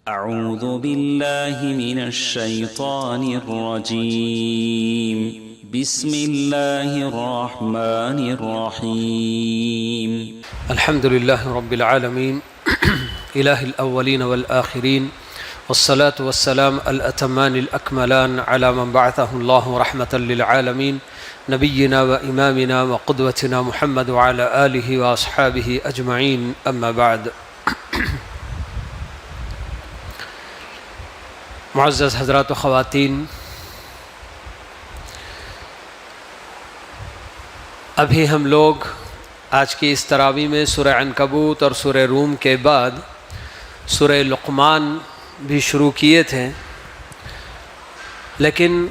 أعوذ بالله من الشيطان الرجيم بسم الله الرحمن الرحيم الحمد لله رب العالمين إله الأولين والآخرين والصلاة والسلام الأتمان الأكملان على من بعثه الله رحمة للعالمين نبينا وإمامنا وقدوتنا محمد وعلى آله وأصحابه أجمعين أما بعد. معزز حضرات و خواتین، ابھی ہم لوگ آج کی اس تراویح میں سورہ عنکبوت اور سورہ روم کے بعد سورہ لقمان بھی شروع کیے تھے، لیکن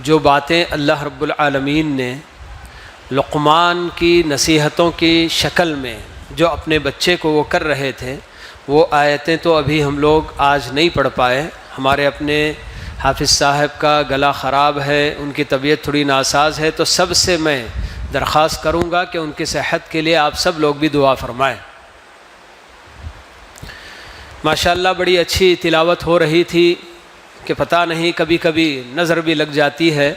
جو باتیں اللہ رب العالمین نے لقمان کی نصیحتوں کی شکل میں جو اپنے بچے کو وہ کر رہے تھے، وہ آیتیں تو ابھی ہم لوگ آج نہیں پڑھ پائے. ہمارے اپنے حافظ صاحب کا گلا خراب ہے، ان کی طبیعت تھوڑی ناساز ہے، تو سب سے میں درخواست کروں گا کہ ان کی صحت کے لیے آپ سب لوگ بھی دعا فرمائیں. ماشاءاللہ بڑی اچھی تلاوت ہو رہی تھی کہ پتہ نہیں کبھی کبھی نظر بھی لگ جاتی ہے،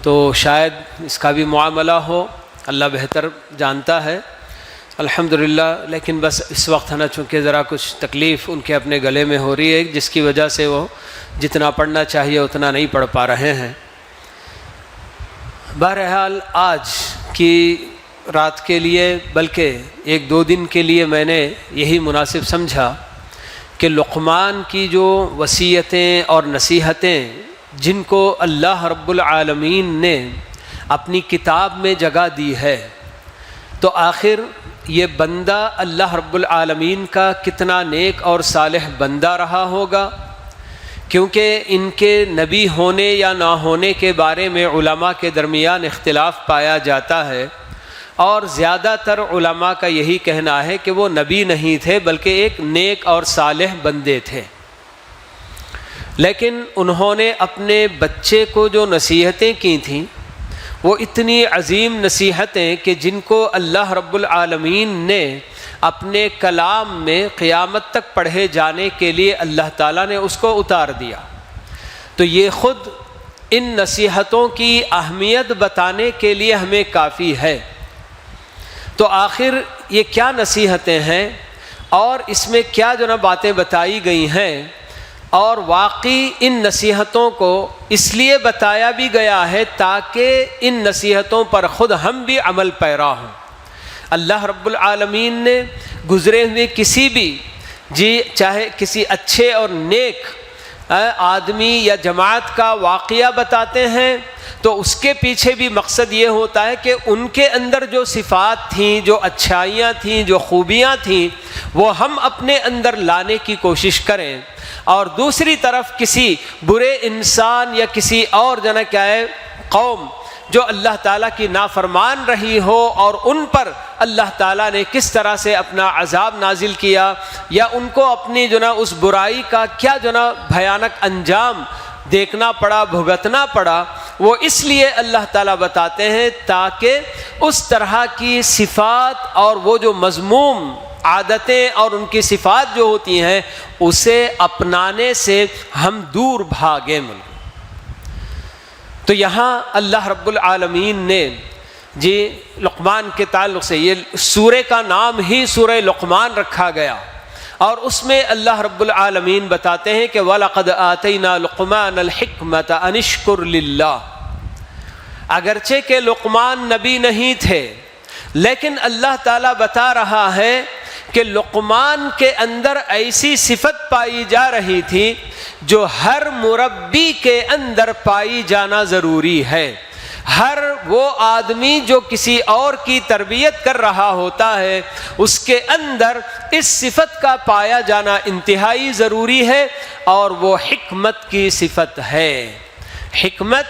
تو شاید اس کا بھی معاملہ ہو، اللہ بہتر جانتا ہے. الحمدللہ. لیکن بس اس وقت ہے نا، چونکہ ذرا کچھ تکلیف ان کے اپنے گلے میں ہو رہی ہے، جس کی وجہ سے وہ جتنا پڑھنا چاہیے اتنا نہیں پڑھ پا رہے ہیں. بہرحال آج کی رات کے لیے، بلکہ ایک دو دن کے لیے میں نے یہی مناسب سمجھا کہ لقمان کی جو وصیتیں اور نصیحتیں جن کو اللہ رب العالمین نے اپنی کتاب میں جگہ دی ہے، تو آخر یہ بندہ اللہ رب العالمین کا کتنا نیک اور صالح بندہ رہا ہوگا. کیونکہ ان کے نبی ہونے یا نہ ہونے کے بارے میں علماء کے درمیان اختلاف پایا جاتا ہے، اور زیادہ تر علماء کا یہی کہنا ہے کہ وہ نبی نہیں تھے بلکہ ایک نیک اور صالح بندے تھے. لیکن انہوں نے اپنے بچے کو جو نصیحتیں کی تھیں وہ اتنی عظیم نصیحتیں کہ جن کو اللہ رب العالمین نے اپنے کلام میں قیامت تک پڑھے جانے کے لیے اللہ تعالیٰ نے اس کو اتار دیا. تو یہ خود ان نصیحتوں کی اہمیت بتانے کے لیے ہمیں کافی ہے. تو آخر یہ کیا نصیحتیں ہیں اور اس میں کیا جو باتیں بتائی گئی ہیں، اور واقعی ان نصیحتوں کو اس لیے بتایا بھی گیا ہے تاکہ ان نصیحتوں پر خود ہم بھی عمل پیرا ہوں. اللہ رب العالمین نے گزرے ہوئے کسی بھی چاہے کسی اچھے اور نیک آدمی یا جماعت کا واقعہ بتاتے ہیں، تو اس کے پیچھے بھی مقصد یہ ہوتا ہے کہ ان کے اندر جو صفات تھیں، جو اچھائیاں تھیں، جو خوبیاں تھیں، وہ ہم اپنے اندر لانے کی کوشش کریں. اور دوسری طرف کسی برے انسان یا کسی اور قوم جو اللہ تعالیٰ کی نافرمان رہی ہو اور ان پر اللہ تعالیٰ نے کس طرح سے اپنا عذاب نازل کیا، یا ان کو اپنی اس برائی کا کیا بھیانک انجام دیکھنا پڑا، بھگتنا پڑا، وہ اس لیے اللہ تعالیٰ بتاتے ہیں تاکہ اس طرح کی صفات اور وہ جو مذموم عادتیں اور ان کی صفات جو ہوتی ہیں اسے اپنانے سے ہم دور بھاگیں. تو یہاں اللہ رب العالمین نے لقمان کے تعلق سے، یہ سورہ کا نام ہی سورہ لقمان رکھا گیا، اور اس میں اللہ رب العالمین بتاتے ہیں کہ وَلَقَدْ آتَيْنَا لُقْمَانَ الْحِكْمَةَ أَنِ اشْكُرْ لِلَّهِ. اگرچہ کہ لقمان نبی نہیں تھے، لیکن اللہ تعالیٰ بتا رہا ہے کہ لقمان کے اندر ایسی صفت پائی جا رہی تھی جو ہر مربی کے اندر پائی جانا ضروری ہے. ہر وہ آدمی جو کسی اور کی تربیت کر رہا ہوتا ہے اس کے اندر اس صفت کا پایا جانا انتہائی ضروری ہے، اور وہ حکمت کی صفت ہے. حکمت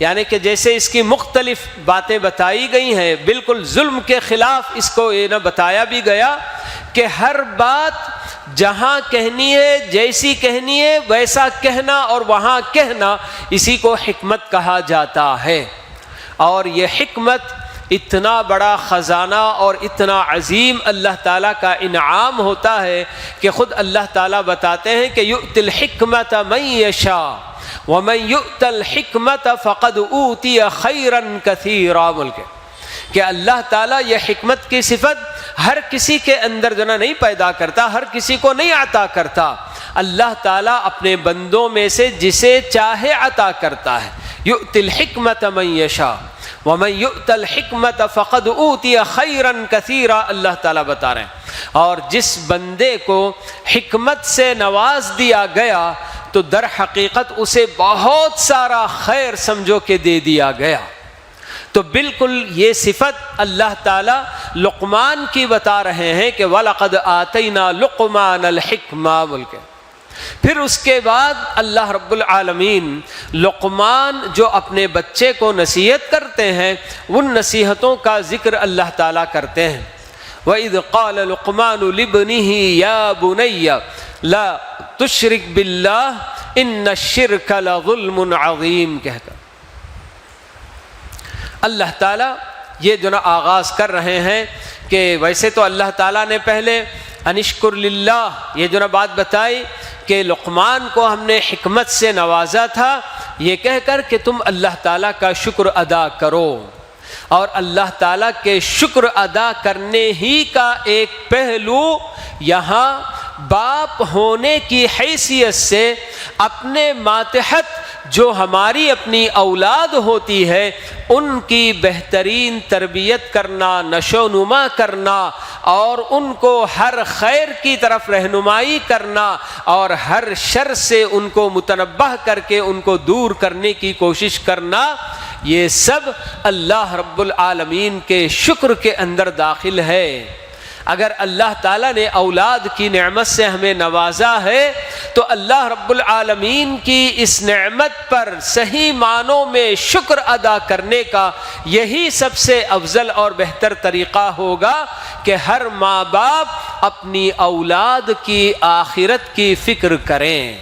یعنی کہ جیسے اس کی مختلف باتیں بتائی گئی ہیں، بالکل ظلم کے خلاف اس کو یہ بتایا بھی گیا کہ ہر بات جہاں کہنی ہے، جیسی کہنی ہے ویسا کہنا اور وہاں کہنا، اسی کو حکمت کہا جاتا ہے. اور یہ حکمت اتنا بڑا خزانہ اور اتنا عظیم اللہ تعالیٰ کا انعام ہوتا ہے کہ خود اللہ تعالیٰ بتاتے ہیں کہ یؤتی الحکمت من یشاء ومن یؤت الحکمت فقد اوتی خیرا کثیرا، کہ اللہ تعالیٰ یہ حکمت کی صفت ہر کسی کے اندر جو نہیں پیدا کرتا، ہر کسی کو نہیں عطا کرتا، اللہ تعالیٰ اپنے بندوں میں سے جسے چاہے عطا کرتا ہے۔ یؤتی الحکمت من یشاء ومن یؤت الحکمت فقد اوتی خیرا کثیرا، اللہ تعالیٰ بتا رہے ہیں، اور جس بندے کو حکمت سے نواز دیا گیا تو در حقیقت اسے بہت سارا خیر سمجھو کہ دے دیا گیا۔ تو بالکل یہ صفت اللہ تعالیٰ لقمان کی بتا رہے ہیں کہ وَلَقَدْ آتَيْنَا لُقْمَانَ الْحِكْمَةَ بول کے۔ پھر اس کے بعد اللہ رب العالمین لقمان جو اپنے بچے کو نصیحت کرتے ہیں، ان نصیحتوں کا ذکر اللہ تعالیٰ کرتے ہیں۔ وَإِذْ قَالَ لُقْمَانُ لِابْنِهِ يَا بُنَيَّ لَا تُشْرِكْ بِاللَّهِ إِنَّ الشِّرْكَ لَظُلْمٌ عَظِيمٌ کہہ کر اللہ تعالیٰ یہ جو آغاز کر رہے ہیں کہ ویسے تو اللہ تعالیٰ نے پہلے انشکر للہ یہ جو بات بتائی کہ لقمان کو ہم نے حکمت سے نوازا تھا، یہ کہہ کر کہ تم اللہ تعالیٰ کا شکر ادا کرو، اور اللہ تعالیٰ کے شکر ادا کرنے ہی کا ایک پہلو یہاں باپ ہونے کی حیثیت سے اپنے ماتحت جو ہماری اپنی اولاد ہوتی ہے ان کی بہترین تربیت کرنا، نشو نما کرنا، اور ان کو ہر خیر کی طرف رہنمائی کرنا، اور ہر شر سے ان کو متنبہ کر کے ان کو دور کرنے کی کوشش کرنا، یہ سب اللہ رب العالمین کے شکر کے اندر داخل ہے۔ اگر اللہ تعالیٰ نے اولاد کی نعمت سے ہمیں نوازا ہے تو اللہ رب العالمین کی اس نعمت پر صحیح معنوں میں شکر ادا کرنے کا یہی سب سے افضل اور بہتر طریقہ ہوگا کہ ہر ماں باپ اپنی اولاد کی آخرت کی فکر کریں۔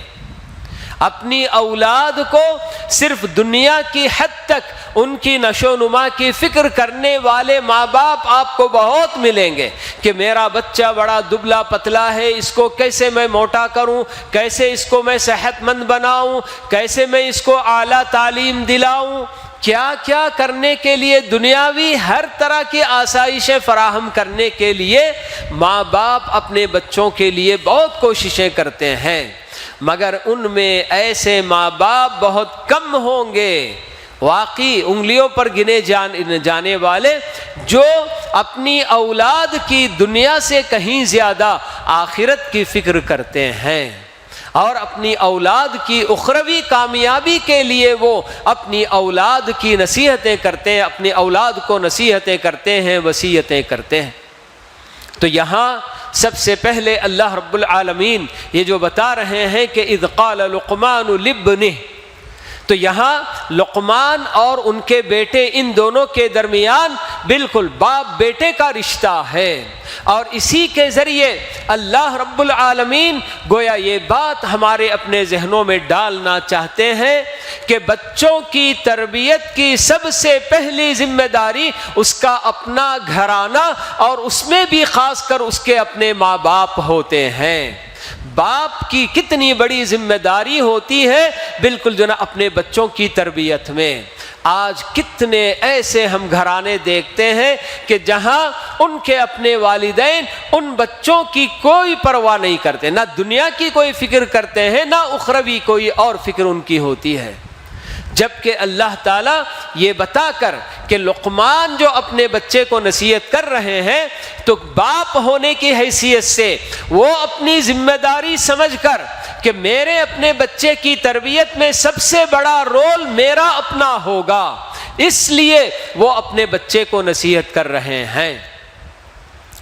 اپنی اولاد کو صرف دنیا کی حد تک ان کی نشو نما کی فکر کرنے والے ماں باپ آپ کو بہت ملیں گے کہ میرا بچہ بڑا دبلا پتلا ہے، اس کو کیسے میں موٹا کروں، کیسے اس کو میں صحت مند بناؤں، کیسے میں اس کو اعلیٰ تعلیم دلاؤں، کیا کیا کرنے کے لیے دنیاوی ہر طرح کی آسائشیں فراہم کرنے کے لیے ماں باپ اپنے بچوں کے لیے بہت کوششیں کرتے ہیں، مگر ان میں ایسے ماں باپ بہت کم ہوں گے، واقعی انگلیوں پر گنے جانے والے، جو اپنی اولاد کی دنیا سے کہیں زیادہ آخرت کی فکر کرتے ہیں، اور اپنی اولاد کی اخروی کامیابی کے لیے وہ اپنی اولاد کی نصیحتیں کرتے ہیں، اپنی اولاد کو نصیحتیں کرتے ہیں، وصیتیں کرتے ہیں۔ تو یہاں سب سے پہلے اللہ رب العالمین یہ جو بتا رہے ہیں کہ اذ قال لقمان لابنہ، تو یہاں لقمان اور ان کے بیٹے ان دونوں کے درمیان بالکل باپ بیٹے کا رشتہ ہے، اور اسی کے ذریعے اللہ رب العالمین گویا یہ بات ہمارے اپنے ذہنوں میں ڈالنا چاہتے ہیں کہ بچوں کی تربیت کی سب سے پہلی ذمہ داری اس کا اپنا گھرانہ، اور اس میں بھی خاص کر اس کے اپنے ماں باپ ہوتے ہیں۔ باپ کی کتنی بڑی ذمہ داری ہوتی ہے بالکل جو اپنے بچوں کی تربیت میں۔ آج کتنے ایسے ہم گھرانے دیکھتے ہیں کہ جہاں ان کے اپنے والدین ان بچوں کی کوئی پرواہ نہیں کرتے، نہ دنیا کی کوئی فکر کرتے ہیں، نہ اخروی کوئی اور فکر ان کی ہوتی ہے، جبکہ اللہ تعالیٰ یہ بتا کر کہ لقمان جو اپنے بچے کو نصیحت کر رہے ہیں تو باپ ہونے کی حیثیت سے وہ اپنی ذمہ داری سمجھ کر کہ میرے اپنے بچے کی تربیت میں سب سے بڑا رول میرا اپنا ہوگا، اس لیے وہ اپنے بچے کو نصیحت کر رہے ہیں۔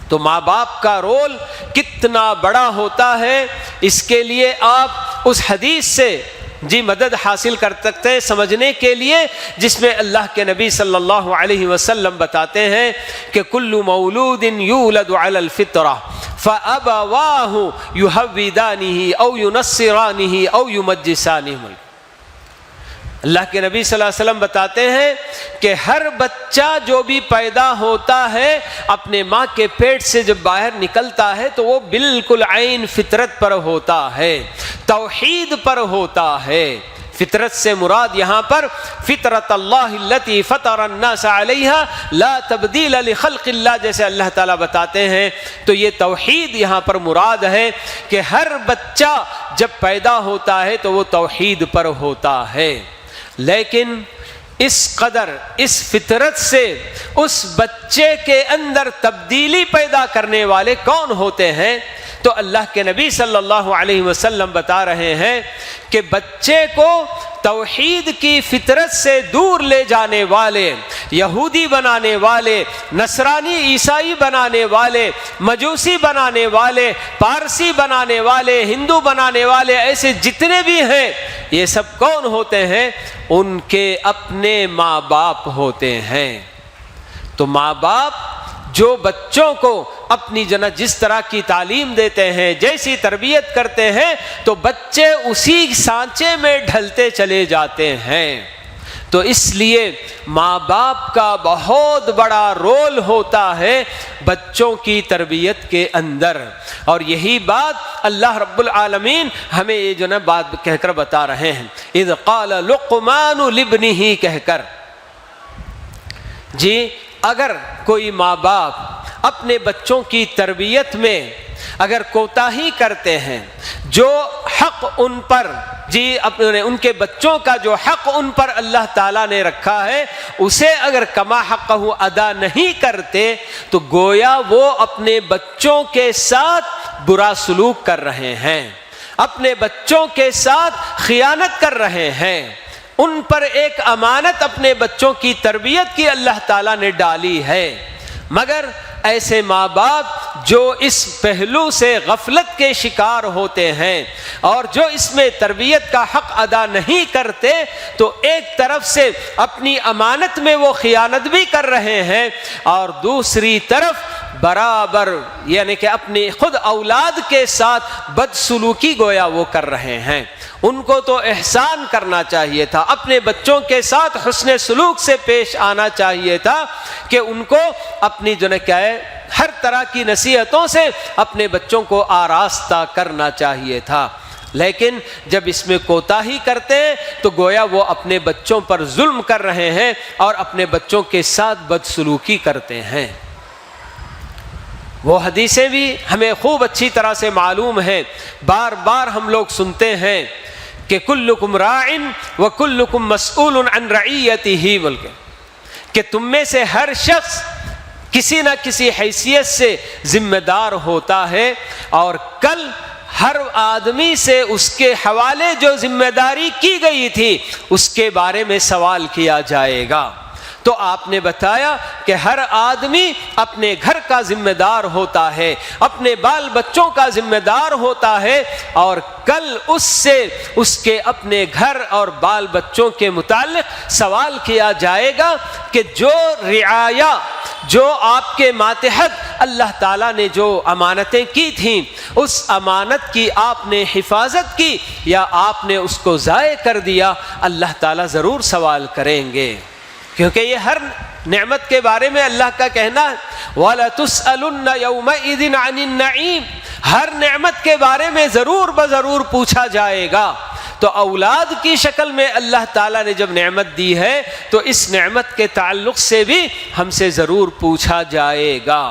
تو ماں باپ کا رول کتنا بڑا ہوتا ہے، اس کے لیے آپ اس حدیث سے مدد حاصل کر سکتے ہیں سمجھنے کے لیے، جس میں اللہ کے نبی صلی اللہ علیہ وسلم بتاتے ہیں کہ کل مولود یولد علی الفطرہ فابواہ یہودانہ او ینصرانہ او یمجسانہ، اللہ کے نبی صلی اللہ علیہ وسلم بتاتے ہیں کہ ہر بچہ جو بھی پیدا ہوتا ہے اپنے ماں کے پیٹ سے جب باہر نکلتا ہے تو وہ بالکل عین فطرت پر ہوتا ہے، توحید پر ہوتا ہے۔ فطرت سے مراد یہاں پر فطرت اللہ التی فطر الناس علیہا لا تبدیل لخلق اللہ، جیسے اللہ تعالیٰ بتاتے ہیں، تو یہ توحید یہاں پر مراد ہے کہ ہر بچہ جب پیدا ہوتا ہے تو وہ توحید پر ہوتا ہے۔ لیکن اس قدر اس فطرت سے اس بچے کے اندر تبدیلی پیدا کرنے والے کون ہوتے ہیں؟ تو اللہ کے نبی صلی اللہ علیہ وسلم بتا رہے ہیں کہ بچے کو توحید کی فطرت سے دور لے جانے والے، یہودی بنانے والے، نصرانی عیسائی بنانے والے، مجوسی بنانے والے، پارسی بنانے والے، ہندو بنانے والے، ایسے جتنے بھی ہیں، یہ سب کون ہوتے ہیں؟ ان کے اپنے ماں باپ ہوتے ہیں۔ تو ماں باپ جو بچوں کو اپنی جس طرح کی تعلیم دیتے ہیں، جیسی تربیت کرتے ہیں، تو بچے اسی سانچے میں ڈھلتے چلے جاتے ہیں۔ تو اس لیے ماں باپ کا بہت بڑا رول ہوتا ہے بچوں کی تربیت کے اندر، اور یہی بات اللہ رب العالمین ہمیں یہ بات کہہ کر بتا رہے ہیں، اذ قال لقمان لابنہ کہہ کر۔ جی اگر کوئی ماں باپ اپنے بچوں کی تربیت میں اگر کوتاہی کرتے ہیں، جو حق ان پر ان کے بچوں کا جو حق ان پر اللہ تعالیٰ نے رکھا ہے اسے اگر کما حقہ ادا نہیں کرتے، تو گویا وہ اپنے بچوں کے ساتھ برا سلوک کر رہے ہیں، اپنے بچوں کے ساتھ خیانت کر رہے ہیں۔ ان پر ایک امانت اپنے بچوں کی تربیت کی اللہ تعالیٰ نے ڈالی ہے، مگر ایسے ماں باپ جو اس پہلو سے غفلت کے شکار ہوتے ہیں اور جو اس میں تربیت کا حق ادا نہیں کرتے، تو ایک طرف سے اپنی امانت میں وہ خیانت بھی کر رہے ہیں، اور دوسری طرف برابر یعنی کہ اپنی خود اولاد کے ساتھ بدسلوکی گویا وہ کر رہے ہیں۔ ان کو تو احسان کرنا چاہیے تھا، اپنے بچوں کے ساتھ حسن سلوک سے پیش آنا چاہیے تھا، کہ ان کو اپنی کیا ہے ہر طرح کی نصیحتوں سے اپنے بچوں کو آراستہ کرنا چاہیے تھا۔ لیکن جب اس میں کوتاہی کرتے ہیں تو گویا وہ اپنے بچوں پر ظلم کر رہے ہیں اور اپنے بچوں کے ساتھ بدسلوکی کرتے ہیں۔ وہ حدیثیں بھی ہمیں خوب اچھی طرح سے معلوم ہیں، بار بار ہم لوگ سنتے ہیں کہ کلکم راع وکلکم مسئول عن رعیتہ، بلکہ کہ تم میں سے ہر شخص کسی نہ کسی حیثیت سے ذمہ دار ہوتا ہے، اور کل ہر آدمی سے اس کے حوالے جو ذمہ داری کی گئی تھی اس کے بارے میں سوال کیا جائے گا۔ تو آپ نے بتایا کہ ہر آدمی اپنے گھر کا ذمہ دار ہوتا ہے، اپنے بال بچوں کا ذمہ دار ہوتا ہے، اور کل اس سے اس کے اپنے گھر اور بال بچوں کے متعلق سوال کیا جائے گا کہ جو رعایا، جو آپ کے ماتحت اللہ تعالیٰ نے جو امانتیں کی تھیں، اس امانت کی آپ نے حفاظت کی یا آپ نے اس کو ضائع کر دیا، اللہ تعالیٰ ضرور سوال کریں گے، کیونکہ یہ ہر نعمت کے بارے میں اللہ کا کہنا ہے وَلَتُسْأَلُنَّ يَوْمَئِذٍ عَنِ النَّعِيمِ، ہر نعمت کے بارے میں ضرور بضرور پوچھا جائے گا۔ تو اولاد کی شکل میں اللہ تعالیٰ نے جب نعمت دی ہے تو اس نعمت کے تعلق سے بھی ہم سے ضرور پوچھا جائے گا۔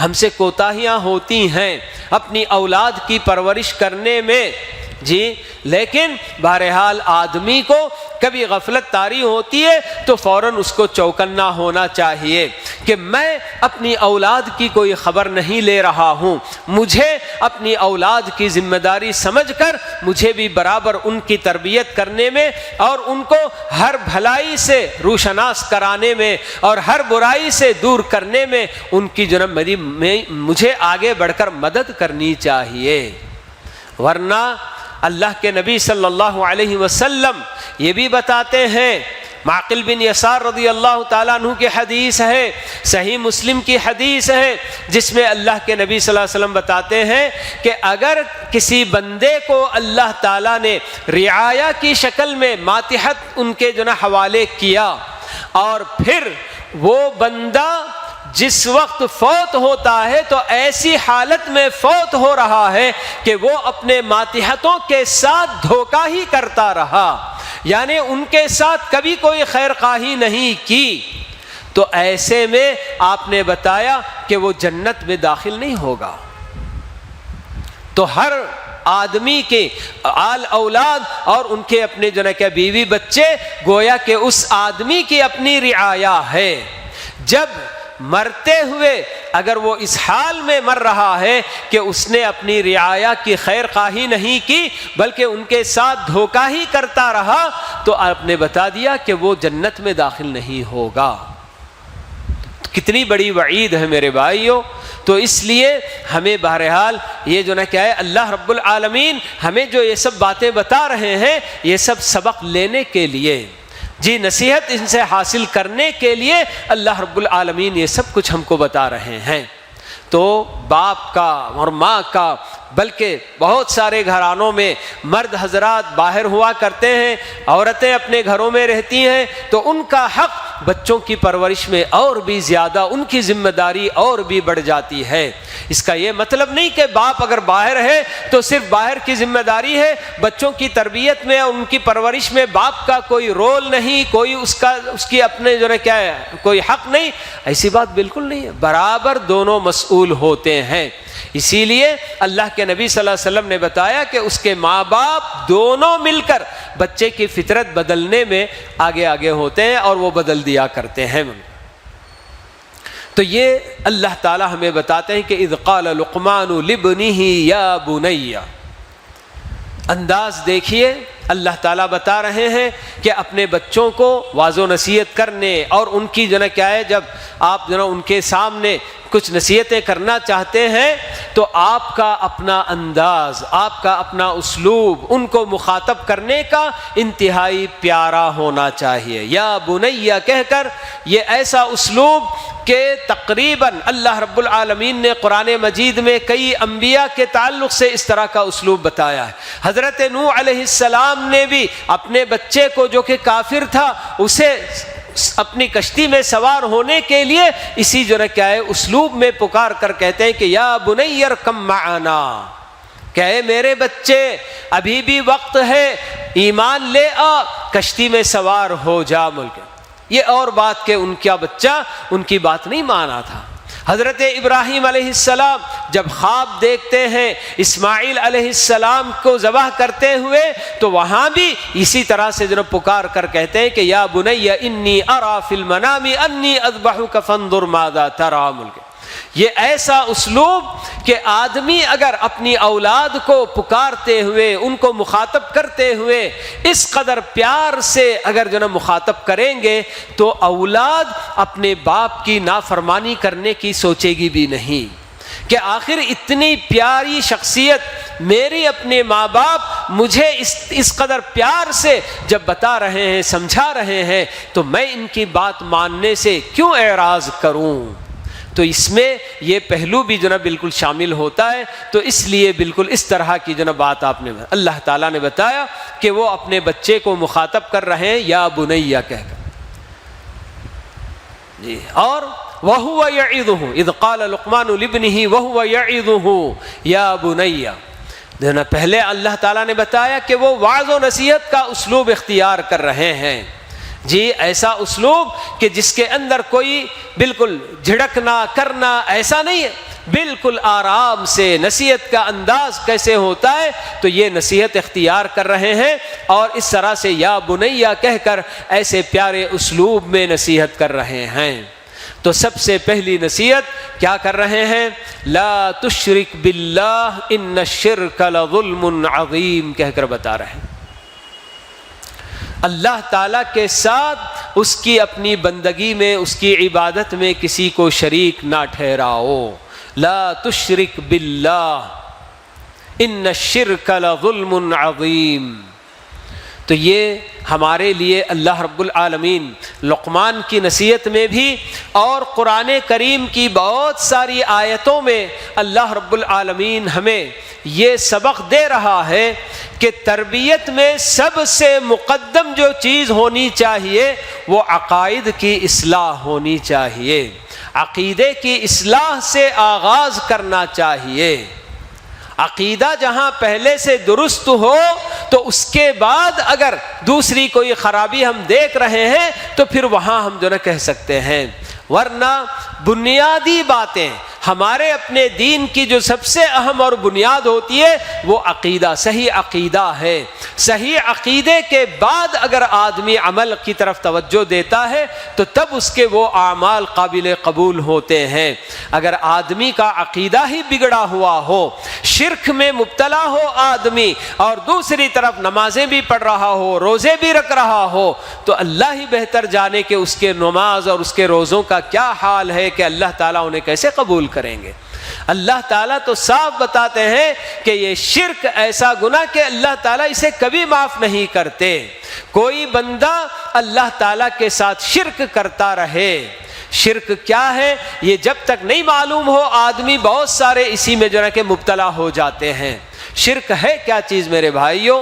ہم سے کوتاہیاں ہوتی ہیں اپنی اولاد کی پرورش کرنے میں، جی، لیکن بہرحال آدمی کو کبھی غفلت طاری ہوتی ہے تو فوراً اس کو چوکنا ہونا چاہیے کہ میں اپنی اولاد کی کوئی خبر نہیں لے رہا ہوں، مجھے اپنی اولاد کی ذمہ داری سمجھ کر مجھے بھی برابر ان کی تربیت کرنے میں اور ان کو ہر بھلائی سے روشناس کرانے میں اور ہر برائی سے دور کرنے میں ان کی مجھے آگے بڑھ کر مدد کرنی چاہیے۔ ورنہ اللہ کے نبی صلی اللہ علیہ وسلم یہ بھی بتاتے ہیں معقل بن یسار رضی اللہ تعالیٰ عنہ کی حدیث ہے، صحیح مسلم کی حدیث ہے، جس میں اللہ کے نبی صلی اللہ علیہ وسلم بتاتے ہیں کہ اگر کسی بندے کو اللہ تعالیٰ نے رعایا کی شکل میں ماتحت ان کے حوالے کیا، اور پھر وہ بندہ جس وقت فوت ہوتا ہے تو ایسی حالت میں فوت ہو رہا ہے کہ وہ اپنے ماتحتوں کے ساتھ دھوکہ ہی کرتا رہا، یعنی ان کے ساتھ کبھی کوئی خیر خواہی نہیں کی، تو ایسے میں آپ نے بتایا کہ وہ جنت میں داخل نہیں ہوگا۔ تو ہر آدمی کے آل اولاد اور ان کے اپنے بیوی بچے گویا کہ اس آدمی کی اپنی رعایا ہے۔ جب مرتے ہوئے اگر وہ اس حال میں مر رہا ہے کہ اس نے اپنی رعایا کی خیر خواہی نہیں کی بلکہ ان کے ساتھ دھوکہ ہی کرتا رہا، تو آپ نے بتا دیا کہ وہ جنت میں داخل نہیں ہوگا۔ کتنی بڑی وعید ہے میرے بھائیوں۔ تو اس لیے ہمیں بہرحال یہ کیا ہے، اللہ رب العالمین ہمیں جو یہ سب باتیں بتا رہے ہیں یہ سب سبق لینے کے لیے، جی نصیحت ان سے حاصل کرنے کے لیے اللہ رب العالمین یہ سب کچھ ہم کو بتا رہے ہیں۔ تو باپ کا اور ماں کا، بلکہ بہت سارے گھرانوں میں مرد حضرات باہر ہوا کرتے ہیں، عورتیں اپنے گھروں میں رہتی ہیں، تو ان کا حق بچوں کی پرورش میں اور بھی زیادہ، ان کی ذمہ داری اور بھی بڑھ جاتی ہے۔ اس کا یہ مطلب نہیں کہ باپ اگر باہر ہے تو صرف باہر کی ذمہ داری ہے، بچوں کی تربیت میں اور ان کی پرورش میں باپ کا کوئی رول نہیں، کوئی اس کی اپنے کیا ہے کوئی حق نہیں، ایسی بات بالکل نہیں ہے، برابر دونوں مسئول ہوتے ہیں۔ اسی لیے اللہ کے نبی صلی اللہ علیہ وسلم نے بتایا کہ اس کے ماں باپ دونوں مل کر بچے کی فطرت بدلنے میں آگے آگے ہوتے ہیں اور وہ بدل دیا کرتے ہیں۔ تو یہ اللہ تعالی ہمیں بتاتے ہیں کہ اذ قال لقمان لابنہ یا بنی، انداز دیکھیے، اللہ تعالیٰ بتا رہے ہیں کہ اپنے بچوں کو واعظ و نصیحت کرنے اور ان کی کیا ہے، جب آپ ان کے سامنے کچھ نصیحتیں کرنا چاہتے ہیں تو آپ کا اپنا انداز، آپ کا اپنا اسلوب ان کو مخاطب کرنے کا انتہائی پیارا ہونا چاہیے۔ یا بنیہ کہہ کر یہ ایسا اسلوب کہ تقریباً اللہ رب العالمین نے قرآن مجید میں کئی انبیاء کے تعلق سے اس طرح کا اسلوب بتایا ہے۔ حضرت نوح علیہ السلام نے بھی اپنے بچے کو جو کہ کافر تھا اسے اپنی کشتی میں سوار ہونے کے لیے اسی کیا ہے اسلوب میں پکار کر کہتے ہیں کہ یا بنی ارکم معنا، کہ اے میرے بچے ابھی بھی وقت ہے، ایمان لے آ، کشتی میں سوار ہو جا۔ ملک یہ اور بات کہ ان کا بچہ ان کی بات نہیں مانا تھا۔ حضرت ابراہیم علیہ السلام جب خواب دیکھتے ہیں اسماعیل علیہ السلام کو ذبح کرتے ہوئے تو وہاں بھی اسی طرح سے پکار کر کہتے ہیں کہ یا بنی انی ارا فی المنام انی اذبحک فانظر ماذا تری۔ ملک یہ ایسا اسلوب کہ آدمی اگر اپنی اولاد کو پکارتے ہوئے ان کو مخاطب کرتے ہوئے اس قدر پیار سے اگر مخاطب کریں گے تو اولاد اپنے باپ کی نافرمانی کرنے کی سوچے گی بھی نہیں، کہ آخر اتنی پیاری شخصیت میری اپنے ماں باپ مجھے اس قدر پیار سے جب بتا رہے ہیں، سمجھا رہے ہیں، تو میں ان کی بات ماننے سے کیوں اعراض کروں۔ تو اس میں یہ پہلو بھی بالکل شامل ہوتا ہے۔ تو اس لیے بالکل اس طرح کی بات آپ نے اللہ تعالیٰ نے بتایا کہ وہ اپنے بچے کو مخاطب کر رہے ہیں یا بنیہ کہہ کر، جی۔ اور وَهُوَ يَعِظُهُ اِذْ قَالَ لُقْمَانُ لِابْنِهِ وَهُوَ يَعِظُهُ يَا بُنَيَّ۔ پہلے اللہ تعالیٰ نے بتایا کہ وہ وعظ و نصیحت کا اسلوب اختیار کر رہے ہیں، جی ایسا اسلوب کہ جس کے اندر کوئی بالکل جھڑکنا کرنا ایسا نہیں ہے، بالکل آرام سے نصیحت کا انداز کیسے ہوتا ہے تو یہ نصیحت اختیار کر رہے ہیں، اور اس طرح سے یا بنیہ کہہ کر ایسے پیارے اسلوب میں نصیحت کر رہے ہیں۔ تو سب سے پہلی نصیحت کیا کر رہے ہیں؟ لا تشرک باللہ ان الشرک لظلم عظیم کہہ کر بتا رہے ہیں، اللہ تعالیٰ کے ساتھ اس کی اپنی بندگی میں، اس کی عبادت میں کسی کو شریک نہ ٹھہراؤ۔ لا تشرک باللہ ان الشرک لظلم عظیم۔ تو یہ ہمارے لیے اللہ رب العالمین لقمان کی نصیحت میں بھی اور قرآن کریم کی بہت ساری آیتوں میں اللہ رب العالمین ہمیں یہ سبق دے رہا ہے کہ تربیت میں سب سے مقدم جو چیز ہونی چاہیے وہ عقائد کی اصلاح ہونی چاہیے، عقیدے کی اصلاح سے آغاز کرنا چاہیے۔ عقیدہ جہاں پہلے سے درست ہو تو اس کے بعد اگر دوسری کوئی خرابی ہم دیکھ رہے ہیں تو پھر وہاں ہم جو نہ کہہ سکتے ہیں، ورنہ بنیادی باتیں ہمارے اپنے دین کی جو سب سے اہم اور بنیاد ہوتی ہے وہ عقیدہ، صحیح عقیدہ ہے۔ صحیح عقیدے کے بعد اگر آدمی عمل کی طرف توجہ دیتا ہے تو تب اس کے وہ اعمال قابل قبول ہوتے ہیں۔ اگر آدمی کا عقیدہ ہی بگڑا ہوا ہو، شرک میں مبتلا ہو آدمی، اور دوسری طرف نمازیں بھی پڑھ رہا ہو، روزے بھی رکھ رہا ہو، تو اللہ ہی بہتر جانے کہ اس کے نماز اور اس کے روزوں کا کیا حال ہے کہ اللہ تعالیٰ انہیں کیسے قبول کریں گے۔ اللہ تعالیٰ تو صاف بتاتے ہیں کہ یہ شرک ایسا گناہ کہ اللہ تعالیٰ اسے کبھی معاف نہیں کرتے۔ کوئی بندہ اللہ تعالیٰ کے ساتھ شرک کرتا رہے، شرک کیا ہے یہ جب تک نہیں معلوم ہو آدمی بہت سارے اسی میں جو ہے کہ مبتلا ہو جاتے ہیں۔ شرک ہے کیا چیز میرے بھائیوں؟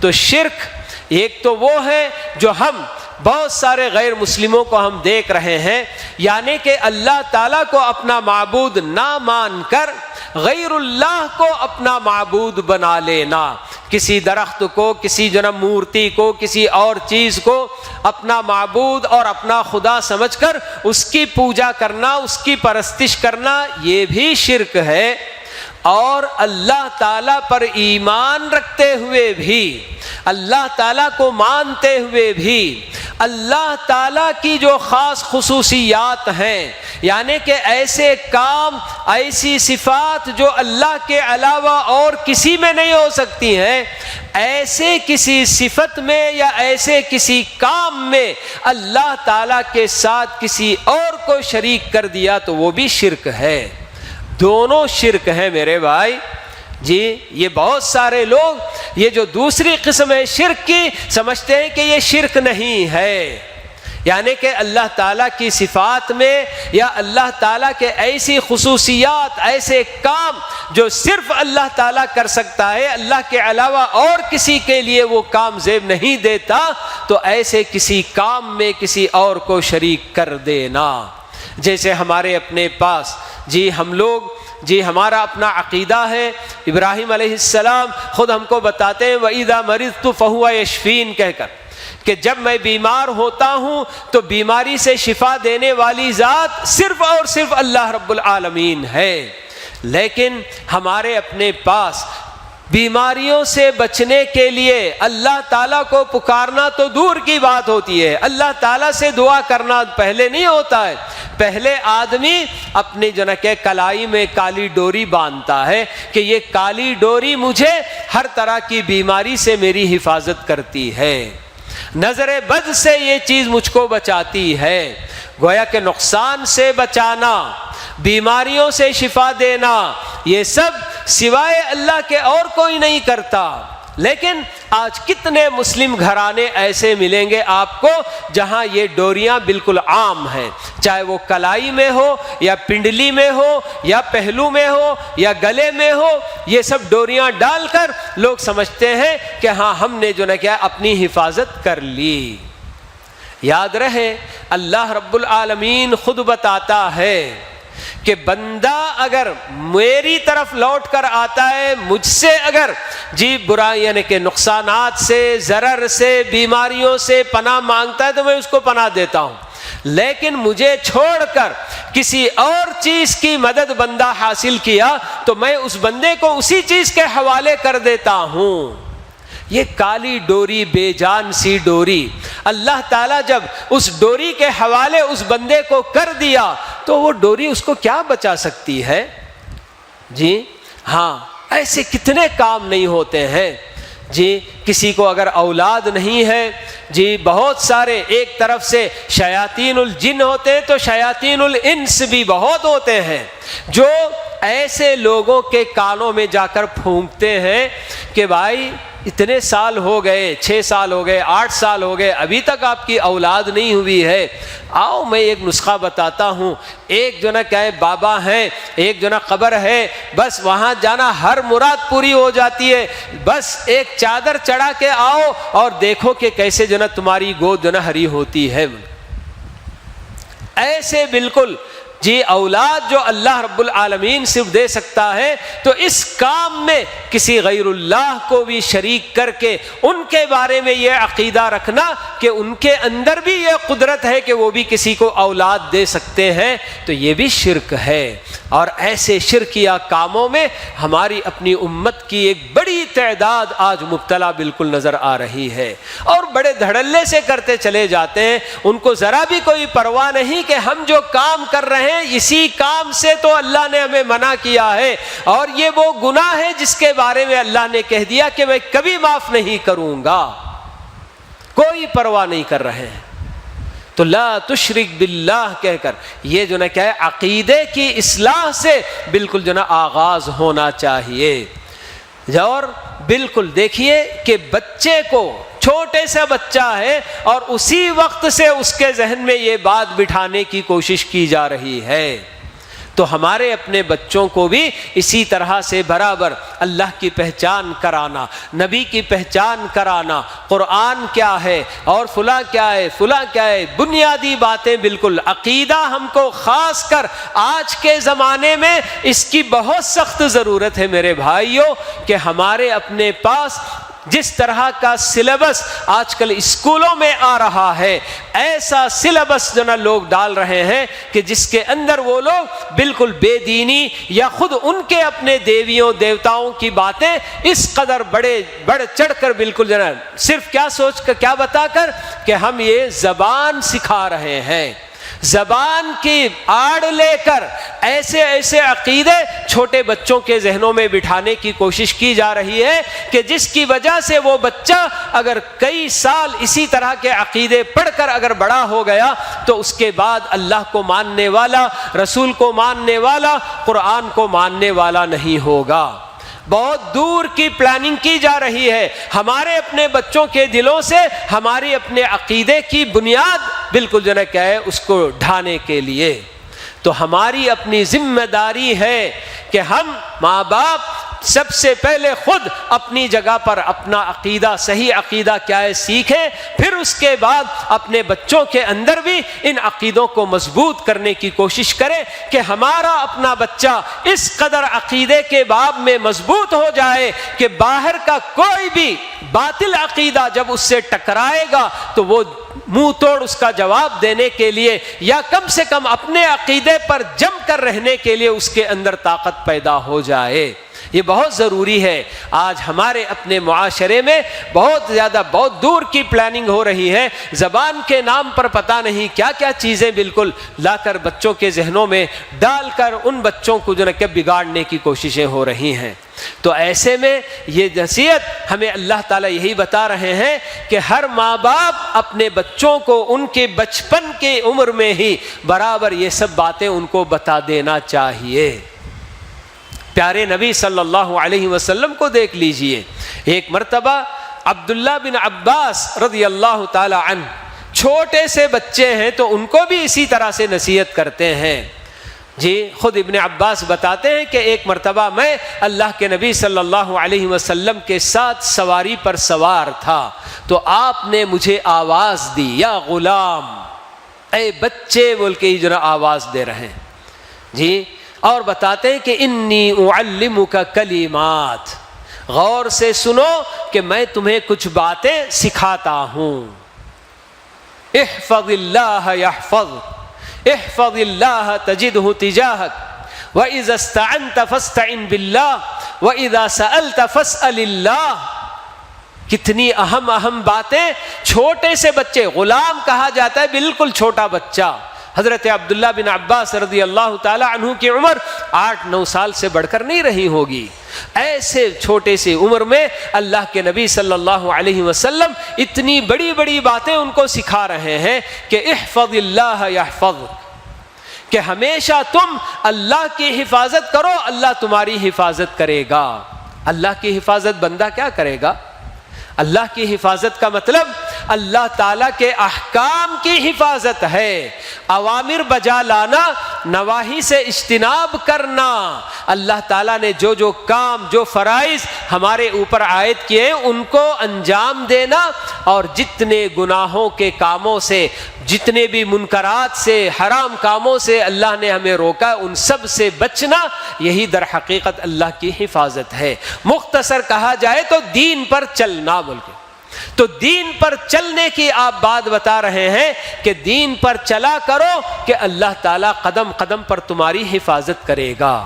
تو شرک ایک تو وہ ہے جو ہم بہت سارے غیر مسلموں کو ہم دیکھ رہے ہیں، یعنی کہ اللہ تعالیٰ کو اپنا معبود نہ مان کر غیر اللہ کو اپنا معبود بنا لینا، کسی درخت کو، کسی جنم مورتی کو، کسی اور چیز کو اپنا معبود اور اپنا خدا سمجھ کر اس کی پوجا کرنا، اس کی پرستش کرنا، یہ بھی شرک ہے۔ اور اللہ تعالیٰ پر ایمان رکھتے ہوئے بھی، اللہ تعالیٰ کو مانتے ہوئے بھی، اللہ تعالیٰ کی جو خاص خصوصیات ہیں، یعنی کہ ایسے کام، ایسی صفات جو اللہ کے علاوہ اور کسی میں نہیں ہو سکتی ہیں، ایسے کسی صفت میں یا ایسے کسی کام میں اللہ تعالیٰ کے ساتھ کسی اور کو شریک کر دیا تو وہ بھی شرک ہے۔ دونوں شرک ہیں میرے بھائی جی۔ یہ بہت سارے لوگ یہ جو دوسری قسم ہے شرک کی سمجھتے ہیں کہ یہ شرک نہیں ہے، یعنی کہ اللہ تعالیٰ کی صفات میں یا اللہ تعالیٰ کے ایسی خصوصیات، ایسے کام جو صرف اللہ تعالیٰ کر سکتا ہے، اللہ کے علاوہ اور کسی کے لیے وہ کام زیب نہیں دیتا، تو ایسے کسی کام میں کسی اور کو شریک کر دینا۔ جیسے ہمارے اپنے پاس ہم لوگ ہمارا اپنا عقیدہ ہے، ابراہیم علیہ السلام خود ہم کو بتاتے ہیں وَإِذَا مَرِضْتُ فَهُوَ يَشْفِينِ کہہ کر کہ جب میں بیمار ہوتا ہوں تو بیماری سے شفا دینے والی ذات صرف اور صرف اللہ رب العالمین ہے۔ لیکن ہمارے اپنے پاس بیماریوں سے بچنے کے لیے اللہ تعالیٰ کو پکارنا تو دور کی بات ہوتی ہے، اللہ تعالیٰ سے دعا کرنا پہلے نہیں ہوتا ہے۔ پہلے آدمی اپنی کہ کلائی میں کالی ڈوری باندھتا ہے کہ یہ کالی ڈوری مجھے ہر طرح کی بیماری سے میری حفاظت کرتی ہے، نظر بد سے یہ چیز مجھ کو بچاتی ہے۔ گویا کہ نقصان سے بچانا، بیماریوں سے شفا دینا، یہ سب سوائے اللہ کے اور کوئی نہیں کرتا۔ لیکن آج کتنے مسلم گھرانے ایسے ملیں گے آپ کو جہاں یہ ڈوریاں بالکل عام ہیں، چاہے وہ کلائی میں ہو یا پنڈلی میں ہو یا پہلو میں ہو یا گلے میں ہو، یہ سب ڈوریاں ڈال کر لوگ سمجھتے ہیں کہ ہاں ہم نے جو نہ کیا اپنی حفاظت کر لی۔ یاد رہے اللہ رب العالمین خود بتاتا ہے کہ بندہ اگر میری طرف لوٹ کر آتا ہے، مجھ سے اگر برائی یعنی کہ نقصانات سے، ضرر سے، بیماریوں سے پناہ مانگتا ہے تو میں اس کو پناہ دیتا ہوں، لیکن مجھے چھوڑ کر کسی اور چیز کی مدد بندہ حاصل کیا تو میں اس بندے کو اسی چیز کے حوالے کر دیتا ہوں۔ یہ کالی ڈوری، بے جان سی ڈوری، اللہ تعالیٰ جب اس ڈوری کے حوالے اس بندے کو کر دیا تو وہ ڈوری اس کو کیا بچا سکتی ہے؟ ہاں ایسے کتنے کام نہیں ہوتے ہیں۔ کسی کو اگر اولاد نہیں ہے، بہت سارے ایک طرف سے شیاطین الجن ہوتے ہیں تو شیاطین الانس بھی بہت ہوتے ہیں جو ایسے لوگوں کے کانوں میں جا کر پھونکتے ہیں کہ بھائی اتنے سال ہو گئے، 6 سال ہو گئے، 8 سال ہو گئے، ابھی تک آپ کی اولاد نہیں ہوئی ہے، آؤ میں ایک نسخہ بتاتا ہوں، ایک جو نا کیا ہے بابا ہیں، ایک جو نا قبر ہے، بس وہاں جانا ہر مراد پوری ہو جاتی ہے، بس ایک چادر چڑھا کے آؤ اور دیکھو کہ کیسے جو نا تمہاری گود جو نا ہری ہوتی ہے۔ ایسے بالکل جی اولاد جو اللہ رب العالمین صرف دے سکتا ہے، تو اس کام میں کسی غیر اللہ کو بھی شریک کر کے ان کے بارے میں یہ عقیدہ رکھنا کہ ان کے اندر بھی یہ قدرت ہے کہ وہ بھی کسی کو اولاد دے سکتے ہیں، تو یہ بھی شرک ہے۔ اور ایسے شرکیہ کاموں میں ہماری اپنی امت کی ایک بڑی تعداد آج مبتلا بالکل نظر آ رہی ہے، اور بڑے دھڑلے سے کرتے چلے جاتے ہیں، ان کو ذرا بھی کوئی پرواہ نہیں کہ ہم جو کام کر رہے ہیں اسی کام سے تو اللہ نے ہمیں منع کیا ہے، اور یہ وہ گناہ ہے جس کے بارے میں اللہ نے کہہ دیا کہ میں کبھی معاف نہیں کروں گا، کوئی پرواہ نہیں کر رہے ہیں۔ تو لا تشرک باللہ کہہ کر یہ جو نا کیا ہے عقیدے کی اصلاح سے بالکل جو نا آغاز ہونا چاہیے۔ اور بالکل دیکھیے کہ بچے کو، چھوٹے سا بچہ ہے اور اسی وقت سے اس کے ذہن میں یہ بات بٹھانے کی کوشش کی جا رہی ہے، تو ہمارے اپنے بچوں کو بھی اسی طرح سے برابر اللہ کی پہچان کرانا، نبی کی پہچان کرانا، قرآن کیا ہے اور فلاں کیا ہے، فلاں کیا ہے، بنیادی باتیں بالکل۔ عقیدہ ہم کو خاص کر آج کے زمانے میں اس کی بہت سخت ضرورت ہے میرے بھائیوں، کہ ہمارے اپنے پاس جس طرح کا سلیبس آج کل اسکولوں میں آ رہا ہے، ایسا سلیبس جو نا لوگ ڈال رہے ہیں کہ جس کے اندر وہ لوگ بالکل بے دینی یا خود ان کے اپنے دیویوں دیوتاؤں کی باتیں اس قدر بڑھ چڑھ کر بالکل جو نا صرف کیا سوچ کر، کیا بتا کر کہ ہم یہ زبان سکھا رہے ہیں، زبان کی آڑ لے کر ایسے ایسے عقیدے چھوٹے بچوں کے ذہنوں میں بٹھانے کی کوشش کی جا رہی ہے کہ جس کی وجہ سے وہ بچہ اگر کئی سال اسی طرح کے عقیدے پڑھ کر اگر بڑا ہو گیا تو اس کے بعد اللہ کو ماننے والا، رسول کو ماننے والا، قرآن کو ماننے والا نہیں ہوگا۔ بہت دور کی پلاننگ کی جا رہی ہے ہمارے اپنے بچوں کے دلوں سے ہماری اپنے عقیدے کی بنیاد بالکل جو ہے کیا ہے اس کو ڈھانے کے لیے۔ تو ہماری اپنی ذمہ داری ہے کہ ہم ماں باپ سب سے پہلے خود اپنی جگہ پر اپنا عقیدہ، صحیح عقیدہ کیا ہے سیکھیں، پھر اس کے بعد اپنے بچوں کے اندر بھی ان عقیدوں کو مضبوط کرنے کی کوشش کریں کہ ہمارا اپنا بچہ اس قدر عقیدے کے باب میں مضبوط ہو جائے کہ باہر کا کوئی بھی باطل عقیدہ جب اس سے ٹکرائے گا تو وہ منہ توڑ اس کا جواب دینے کے لیے یا کم سے کم اپنے عقیدے پر جم کر رہنے کے لیے اس کے اندر طاقت پیدا ہو جائے۔ یہ بہت ضروری ہے۔ آج ہمارے اپنے معاشرے میں بہت زیادہ بہت دور کی پلاننگ ہو رہی ہے، زبان کے نام پر پتہ نہیں کیا کیا چیزیں بالکل لا کر بچوں کے ذہنوں میں ڈال کر ان بچوں کو جو ہے بگاڑنے کی کوششیں ہو رہی ہیں۔ تو ایسے میں یہ نصیحت ہمیں اللہ تعالیٰ یہی بتا رہے ہیں کہ ہر ماں باپ اپنے بچوں کو ان کے بچپن کی عمر میں ہی برابر یہ سب باتیں ان کو بتا دینا چاہیے۔ پیارے نبی صلی اللہ علیہ وسلم کو دیکھ لیجئے، ایک مرتبہ عبداللہ بن عباس رضی اللہ تعالی عنہ چھوٹے سے بچے ہیں تو ان کو بھی اسی طرح سے نصیحت کرتے ہیں۔ جی خود ابن عباس بتاتے ہیں کہ ایک مرتبہ میں اللہ کے نبی صلی اللہ علیہ وسلم کے ساتھ سواری پر سوار تھا تو آپ نے مجھے آواز دی، یا غلام، اے بچے بول کے جو آواز دے رہے ہیں۔ جی اور بتاتے ہیں کہ انی اعلمک کلمات، غور سے سنو کہ میں تمہیں کچھ باتیں سکھاتا ہوں۔ احفظ اللہ یحفظک، احفظ اللہ تجدہ تجاہک، وَإِذَا اسْتَعَنْتَ فَاسْتَعِنْ بِاللَّهِ وَإِذَا سَأَلْتَ فَاسْأَلِ اللَّهِ۔ کتنی اہم باتیں چھوٹے سے بچے، غلام کہا جاتا ہے بالکل چھوٹا بچہ۔ حضرت عبداللہ بن عباس رضی اللہ تعالی عنہ کی عمر 8-9 سال سے بڑھ کر نہیں رہی ہوگی۔ ایسے چھوٹے سے عمر میں اللہ کے نبی صلی اللہ علیہ وسلم اتنی بڑی بڑی باتیں ان کو سکھا رہے ہیں کہ احفظ اللہ یحفظک، کہ ہمیشہ تم اللہ کی حفاظت کرو، اللہ تمہاری حفاظت کرے گا۔ اللہ کی حفاظت بندہ کیا کرے گا؟ اللہ کی حفاظت کا مطلب اللہ تعالیٰ کے احکام کی حفاظت ہے، اوامر بجا لانا، نواہی سے اجتناب کرنا، اللہ تعالیٰ نے جو جو کام، جو فرائض ہمارے اوپر عائد کیے ہیں ان کو انجام دینا، اور جتنے گناہوں کے کاموں سے، جتنے بھی منکرات سے، حرام کاموں سے اللہ نے ہمیں روکا ان سب سے بچنا، یہی در حقیقت اللہ کی حفاظت ہے۔ مختصر کہا جائے تو دین پر چلنا بول کے، تو دین پر چلنے کی آپ بات بتا رہے ہیں کہ دین پر چلا کرو کہ اللہ تعالیٰ قدم قدم پر تمہاری حفاظت کرے گا۔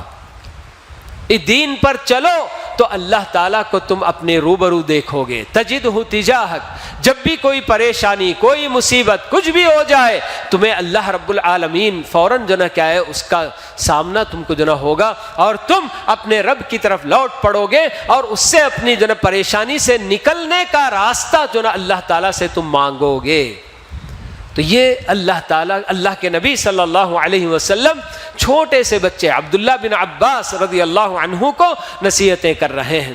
اس دین پر چلو تو اللہ تعالیٰ کو تم اپنے روبرو دیکھو گے، تجدہ تجاہک، جب بھی کوئی پریشانی، کوئی مصیبت، کچھ بھی ہو جائے تمہیں اللہ رب العالمین فوراً جو نا کیا ہے اس کا سامنا تم کو جو نا ہوگا، اور تم اپنے رب کی طرف لوٹ پڑو گے، اور اس سے اپنی جو نا پریشانی سے نکلنے کا راستہ جو نا اللہ تعالیٰ سے تم مانگو گے۔ تو یہ اللہ تعالیٰ، اللہ کے نبی صلی اللہ علیہ وسلم چھوٹے سے بچے عبداللہ بن عباس رضی اللہ عنہ کو نصیحتیں کر رہے ہیں۔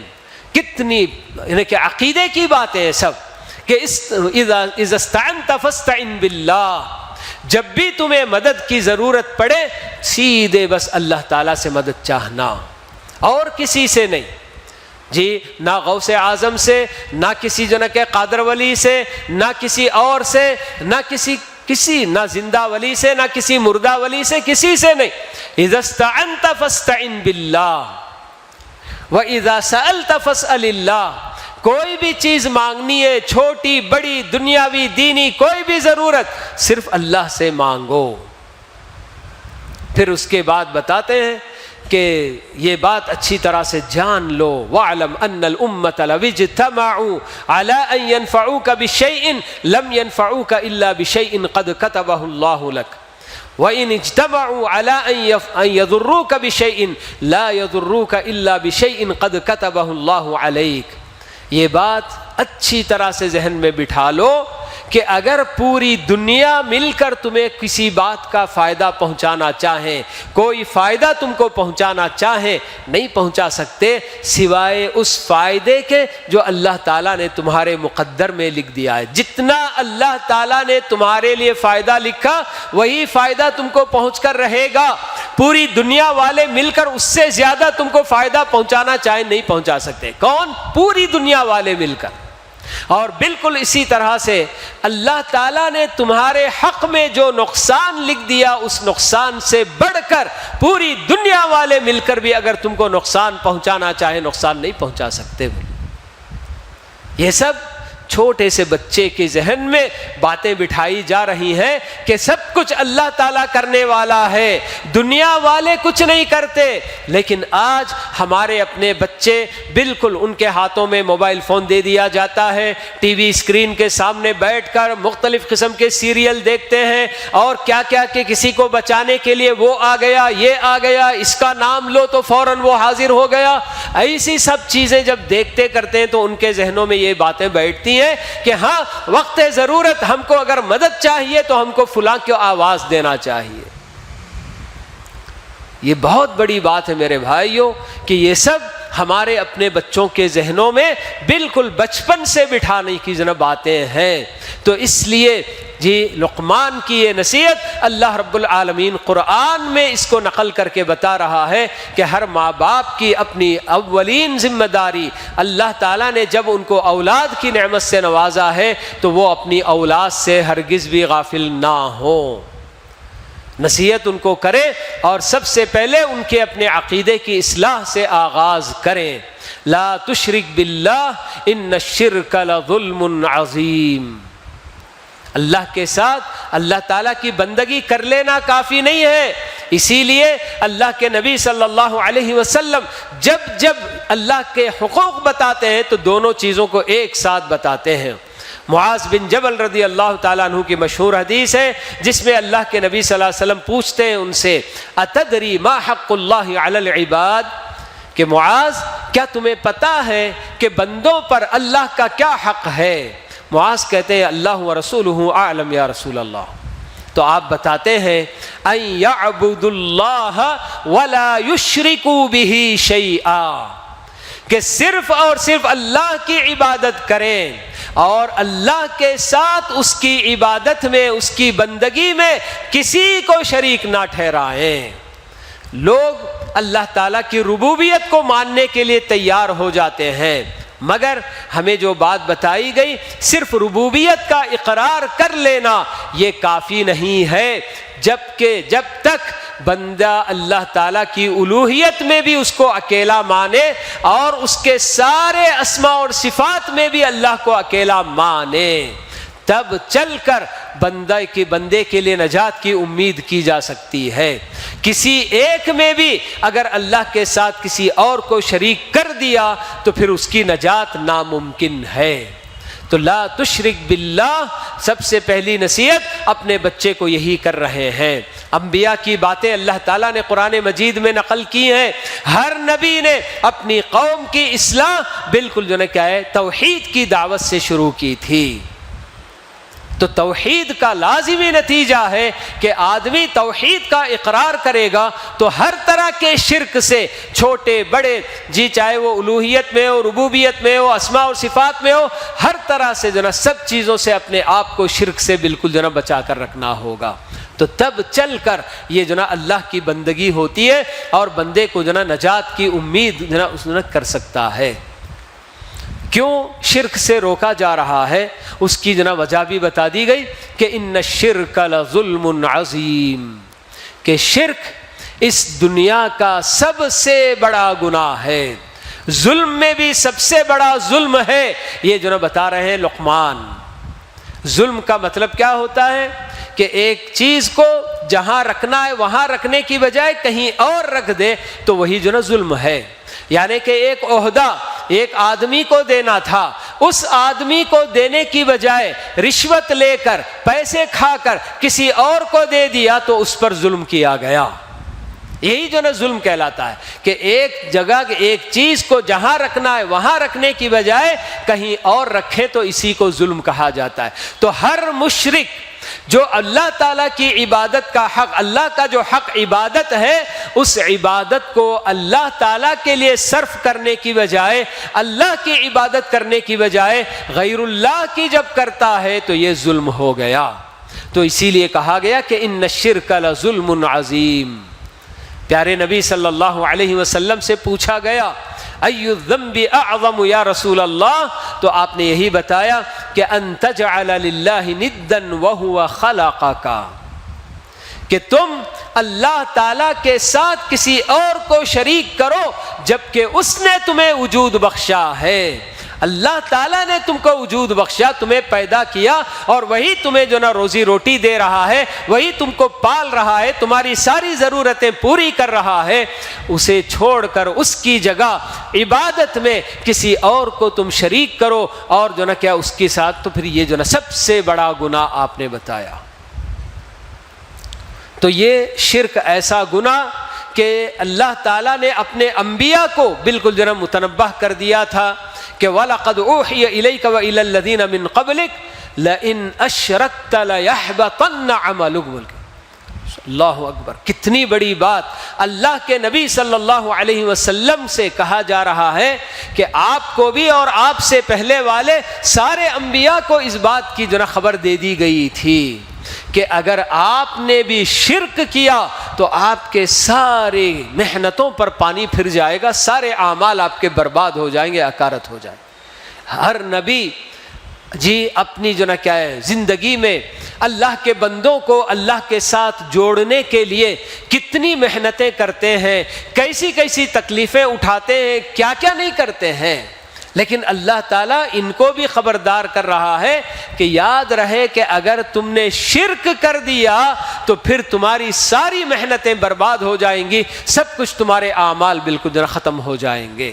کتنی یعنی کہ عقیدے کی باتیں ہیں سب، کہ اذا استعنت فاستعن باللہ، جب بھی تمہیں مدد کی ضرورت پڑے سیدھے بس اللہ تعالیٰ سے مدد چاہنا، اور کسی سے نہیں جی، نہ غوث اعظم سے، نہ کسی جو نہ کہ قادر ولی سے، نہ کسی اور سے، نہ کسی نہ زندہ ولی سے، نہ کسی مردہ ولی سے، کسی سے نہیں۔ اذا استعنت فاستعن باللہ واذا سألت فاسأل اللہ، کوئی بھی چیز مانگنی ہے، چھوٹی بڑی، دنیاوی دینی، کوئی بھی ضرورت صرف اللہ سے مانگو۔ پھر اس کے بعد بتاتے ہیں کہ یہ بات اچھی طرح سے جان لو، وَاعْلَمْ أَنَّ الْأُمَّةَ لَوِ اجْتَمَعُوا عَلَىٰ أَن يَنْفَعُوكَ بِشَيْءٍ لَمْ يَنْفَعُوكَ إِلَّا بِشَيْءٍ قَدْ كَتَبَهُ اللَّهُ لَكَ وَإِنِ اجْتَمَعُوا عَلَىٰ أَن يَضُرُّوكَ بِشَيْءٍ لَا يَضُرُّوكَ إِلَّا بِشَيْءٍ قَدْ كَتَبَهُ اللَّهُ عَلَيْكَ۔ یہ بات اچھی طرح سے ذہن میں بٹھا لو کہ اگر پوری دنیا مل کر تمہیں کسی بات کا فائدہ پہنچانا چاہیں، کوئی فائدہ تم کو پہنچانا چاہیں، نہیں پہنچا سکتے سوائے اس فائدے کے جو اللہ تعالیٰ نے تمہارے مقدر میں لکھ دیا ہے۔ جتنا اللہ تعالیٰ نے تمہارے لیے فائدہ لکھا وہی فائدہ تم کو پہنچ کر رہے گا۔ پوری دنیا والے مل کر اس سے زیادہ تم کو فائدہ پہنچانا چاہیں نہیں پہنچا سکتے۔ کون؟ پوری دنیا والے مل کر۔ اور بالکل اسی طرح سے اللہ تعالیٰ نے تمہارے حق میں جو نقصان لکھ دیا اس نقصان سے بڑھ کر پوری دنیا والے مل کر بھی اگر تم کو نقصان پہنچانا چاہے نقصان نہیں پہنچا سکتے۔ یہ سب چھوٹے سے بچے کے ذہن میں باتیں بٹھائی جا رہی ہیں کہ سب کچھ اللہ تعالیٰ کرنے والا ہے، دنیا والے کچھ نہیں کرتے۔ لیکن آج ہمارے اپنے بچے بالکل ان کے ہاتھوں میں موبائل فون دے دیا جاتا ہے، ٹی وی اسکرین کے سامنے بیٹھ کر مختلف قسم کے سیریل دیکھتے ہیں، اور کیا کیا کہ کسی کو بچانے کے لیے وہ آ گیا، یہ آ گیا، اس کا نام لو تو فوراً وہ حاضر ہو گیا۔ ایسی سب چیزیں جب دیکھتے کرتے ہیں تو ان کے ذہنوں میں یہ باتیں بیٹھتی ہیں کہ ہاں وقت ضرورت ہم کو اگر مدد چاہیے تو ہم کو فلاں کو آواز دینا چاہیے۔ یہ بہت بڑی بات ہے میرے بھائیوں کہ یہ سب ہمارے اپنے بچوں کے ذہنوں میں بالکل بچپن سے بٹھانے کی باتیں ہیں۔ تو اس لیے جی لقمان کی یہ نصیحت اللہ رب العالمین قرآن میں اس کو نقل کر کے بتا رہا ہے کہ ہر ماں باپ کی اپنی اولین ذمہ داری، اللہ تعالیٰ نے جب ان کو اولاد کی نعمت سے نوازا ہے تو وہ اپنی اولاد سے ہرگز بھی غافل نہ ہوں، نصیحت ان کو کریں، اور سب سے پہلے ان کے اپنے عقیدے کی اصلاح سے آغاز کریں۔ لا تشرک باللہ ان الشرک لظلم عظیم۔ اللہ کے ساتھ اللہ تعالیٰ کی بندگی کر لینا کافی نہیں ہے، اسی لیے اللہ کے نبی صلی اللہ علیہ وسلم جب جب اللہ کے حقوق بتاتے ہیں تو دونوں چیزوں کو ایک ساتھ بتاتے ہیں۔ معاذ بن جبل رضی اللہ تعالیٰ عنہ کی مشہور حدیث ہے جس میں اللہ کے نبی صلی اللہ علیہ وسلم پوچھتے ہیں ان سے اتدری ما حق اللہ علی العباد، کہ معاذ کیا تمہیں پتا ہے کہ بندوں پر اللہ کا کیا حق ہے؟ معاذ کہتے ہیں اللہ ورسولہ اعلم یا رسول اللہ۔ تو آپ بتاتے ہیں ان یعبدوا اللہ ولا یشرکوا بہ شیئا، کہ صرف اور صرف اللہ کی عبادت کریں اور اللہ کے ساتھ اس کی عبادت میں، اس کی بندگی میں کسی کو شریک نہ ٹھہرائیں۔ لوگ اللہ تعالیٰ کی ربوبیت کو ماننے کے لیے تیار ہو جاتے ہیں، مگر ہمیں جو بات بتائی گئی صرف ربوبیت کا اقرار کر لینا یہ کافی نہیں ہے، جب تک بندہ اللہ تعالیٰ کی الوہیت میں بھی اس کو اکیلا مانے اور اس کے سارے اسماء اور صفات میں بھی اللہ کو اکیلا مانے، تب چل کر بندے کے لیے نجات کی امید کی جا سکتی ہے۔ کسی ایک میں بھی اگر اللہ کے ساتھ کسی اور کو شریک کر دیا تو پھر اس کی نجات ناممکن ہے۔ تو لا تشرک باللہ، سب سے پہلی نصیحت اپنے بچے کو یہی کر رہے ہیں۔ انبیاء کی باتیں اللہ تعالیٰ نے قرآن مجید میں نقل کی ہیں، ہر نبی نے اپنی قوم کی اصلاح بالکل جو ہے کیا ہے، توحید کی دعوت سے شروع کی تھی۔ تو توحید کا لازمی نتیجہ ہے کہ آدمی توحید کا اقرار کرے گا تو ہر طرح کے شرک سے، چھوٹے بڑے، چاہے وہ الوہیت میں ہو، ربوبیت میں ہو، اسماء اور صفات میں ہو، ہر طرح سے سب چیزوں سے اپنے آپ کو شرک سے بالکل بچا کر رکھنا ہوگا۔ تو تب چل کر یہ اللہ کی بندگی ہوتی ہے اور بندے کو نجات کی امید کر سکتا ہے۔ کیوں شرک سے روکا جا رہا ہے اس کی وجہ بھی بتا دی گئی کہ ان الشرک لظلم عظیم، کہ شرک اس دنیا کا سب سے بڑا گناہ ہے، ظلم میں بھی سب سے بڑا ظلم ہے، یہ بتا رہے ہیں لقمان۔ ظلم کا مطلب کیا ہوتا ہے کہ ایک چیز کو جہاں رکھنا ہے وہاں رکھنے کی بجائے کہیں اور رکھ دے تو وہی ظلم ہے۔ یعنی کہ ایک عہدہ ایک آدمی کو دینا تھا، اس آدمی کو دینے کی بجائے رشوت لے کر، پیسے کھا کر کسی اور کو دے دیا تو اس پر ظلم کیا گیا۔ یہی ظلم کہلاتا ہے کہ ایک جگہ ایک چیز کو جہاں رکھنا ہے وہاں رکھنے کی بجائے کہیں اور رکھے تو اسی کو ظلم کہا جاتا ہے۔ تو ہر مشرک جو اللہ تعالیٰ کی عبادت کا حق، اللہ کا جو حق عبادت ہے، اس عبادت کو اللہ تعالیٰ کے لیے صرف کرنے کی بجائے، اللہ کی عبادت کرنے کی بجائے غیر اللہ کی جب کرتا ہے تو یہ ظلم ہو گیا۔ تو اسی لیے کہا گیا کہ ان الشرک لظلم عظیم۔ پیارے نبی صلی اللہ علیہ وسلم سے پوچھا گیا ای الذنب اعظم یا رسول اللہ، تو آپ نے یہی بتایا کہ ان تجعل للہ ندا وہو خلقک، کہ تم اللہ تعالیٰ کے ساتھ کسی اور کو شریک کرو جبکہ اس نے تمہیں وجود بخشا ہے۔ اللہ تعالیٰ نے تم کو وجود بخشا، تمہیں پیدا کیا اور وہی تمہیں روزی روٹی دے رہا ہے، وہی تم کو پال رہا ہے، تمہاری ساری ضرورتیں پوری کر رہا ہے، اسے چھوڑ کر اس کی جگہ عبادت میں کسی اور کو تم شریک کرو اور کیا اس کے ساتھ، تو پھر یہ سب سے بڑا گناہ آپ نے بتایا۔ تو یہ شرک ایسا گناہ کہ اللہ تعالیٰ نے اپنے انبیاء کو بالکل متنبہ کر دیا تھا کہ وَلَقَدْ أُوحِيَ إِلَيْكَ وَإِلَى الَّذِينَ مِنْ قَبْلِكَ لَإِنْ أَشْرَكْتَ لَيَحْبَطَنَّ عَمَلُكَ۔ اللہ اکبر، کتنی بڑی بات اللہ کے نبی صلی اللہ علیہ وسلم سے کہا جا رہا ہے کہ آپ کو بھی اور آپ سے پہلے والے سارے انبیاء کو اس بات کی خبر دے دی گئی تھی کہ اگر آپ نے بھی شرک کیا تو آپ کے سارے محنتوں پر پانی پھر جائے گا، سارے اعمال آپ کے برباد ہو جائیں گے، اکارت ہو جائے۔ ہر نبی اپنی کیا ہے زندگی میں اللہ کے بندوں کو اللہ کے ساتھ جوڑنے کے لیے کتنی محنتیں کرتے ہیں، کیسی کیسی تکلیفیں اٹھاتے ہیں، کیا کیا نہیں کرتے ہیں، لیکن اللہ تعالیٰ ان کو بھی خبردار کر رہا ہے کہ یاد رہے کہ اگر تم نے شرک کر دیا تو پھر تمہاری ساری محنتیں برباد ہو جائیں گی، سب کچھ تمہارے اعمال بالکل ختم ہو جائیں گے۔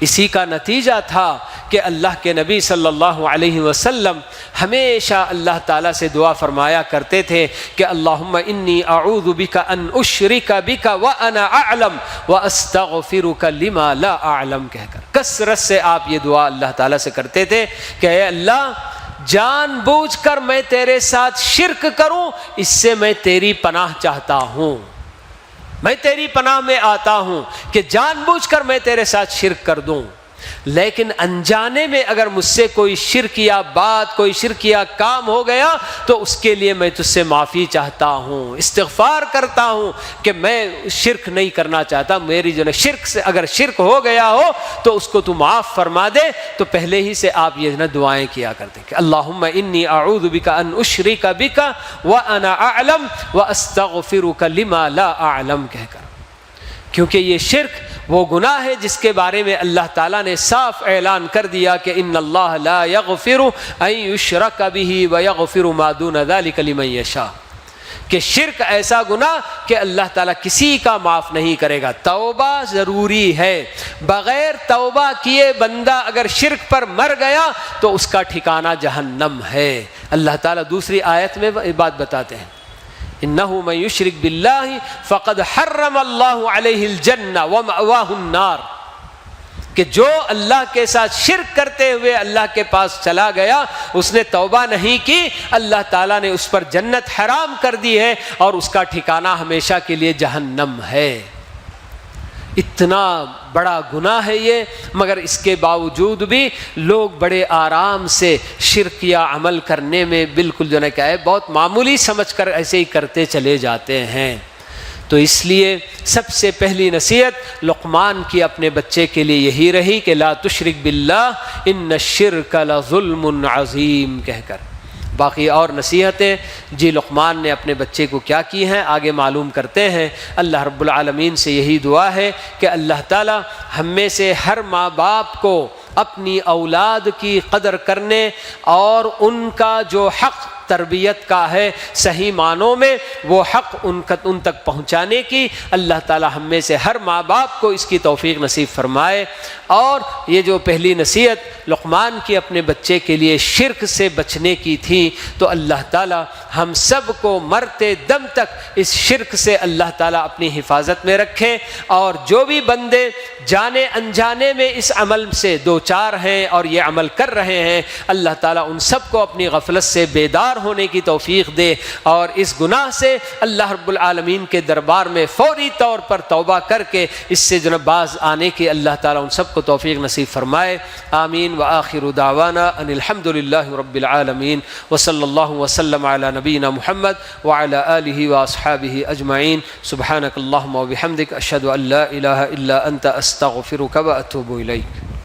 اسی کا نتیجہ تھا کہ اللہ کے نبی صلی اللہ علیہ وسلم ہمیشہ اللہ تعالیٰ سے دعا فرمایا کرتے تھے کہ اللہم انی اعوذ بک ان اشرک بک وانا اعلم واستغفرک لما لا اعلم، کہہ کر کثرت سے آپ یہ دعا اللہ تعالیٰ سے کرتے تھے کہ اے اللہ، جان بوجھ کر میں تیرے ساتھ شرک کروں، اس سے میں تیری پناہ چاہتا ہوں۔ میں تیری پناہ میں آتا ہوں کہ جان بوجھ کر میں تیرے ساتھ شرک کر دوں، لیکن انجانے میں اگر مجھ سے کوئی شرک یا بات، کوئی شرک یا کام ہو گیا تو اس کے لیے میں تجھ سے معافی چاہتا ہوں، استغفار کرتا ہوں کہ میں شرک نہیں کرنا چاہتا، میری جو ہے شرک سے اگر شرک ہو گیا ہو تو اس کو تو معاف فرما دے۔ تو پہلے ہی سے آپ یہ نا دعائیں کیا کرتے کہ اللہم انی اعوذ بک ان اشرک بک وانا اعلم واستغفرک لما لا اعلم کہہ کر، کیونکہ یہ شرک وہ گناہ ہے جس کے بارے میں اللہ تعالیٰ نے صاف اعلان کر دیا کہ ان اللہ لا یغفر ان یشرک بہ ویغفر ما دون ذلک لمن یشاء، کہ شرک ایسا گناہ کہ اللہ تعالیٰ کسی کا معاف نہیں کرے گا۔ توبہ ضروری ہے، بغیر توبہ کیے بندہ اگر شرک پر مر گیا تو اس کا ٹھکانہ جہنم ہے۔ اللہ تعالیٰ دوسری آیت میں بات بتاتے ہیں، انہ من یشرک باللہ فقد حرم اللہ علیہ الجنہ ومأواہ النار، کہ جو اللہ کے ساتھ شرک کرتے ہوئے اللہ کے پاس چلا گیا، اس نے توبہ نہیں کی، اللہ تعالیٰ نے اس پر جنت حرام کر دی ہے اور اس کا ٹھکانہ ہمیشہ کے لیے جہنم ہے۔ اتنا بڑا گناہ ہے یہ، مگر اس کے باوجود بھی لوگ بڑے آرام سے شرک یا عمل کرنے میں بالکل جو ہے کیا ہے بہت معمولی سمجھ کر ایسے ہی کرتے چلے جاتے ہیں۔ تو اس لیے سب سے پہلی نصیحت لقمان کی اپنے بچے کے لیے یہی رہی کہ لا تشرک باللہ ان الشرک لظلم عظیم کہہ کر۔ باقی اور نصیحتیں جی لقمان نے اپنے بچے کو کیا کی ہیں آگے معلوم کرتے ہیں۔ اللہ رب العالمین سے یہی دعا ہے کہ اللہ تعالی ہم میں سے ہر ماں باپ کو اپنی اولاد کی قدر کرنے اور ان کا جو حق تربیت کا ہے صحیح معنوں میں وہ حق ان تک پہنچانے کی اللہ تعالی ہم میں سے ہر ماں باپ کو اس کی توفیق نصیب فرمائے۔ اور یہ جو پہلی نصیحت لقمان کی اپنے بچے کے لیے شرک سے بچنے کی تھی، تو اللہ تعالی ہم سب کو مرتے دم تک اس شرک سے اللہ تعالی اپنی حفاظت میں رکھے، اور جو بھی بندے جانے انجانے میں اس عمل سے دو چار ہیں اور یہ عمل کر رہے ہیں، اللہ تعالیٰ ان سب کو اپنی غفلت سے بیدار ہونے کی توفیق دے، اور اس گناہ سے اللہ رب العالمین کے دربار میں فوری طور پر توبہ کر کے اس سے جناب باز آنے کی اللہ تعالیٰ ان سب کو توفیق نصیب فرمائے۔ آمین۔ وآخر دعوانا ان الحمد للہ رب العالمین، وصلی اللہ وسلم علی نبینا محمد وعلی آلہ واصحابہ اجمعین۔ سبحانک اللہم وبحمدک، اشہد ان لا الہ الا انت استغفرک واتوب الیک۔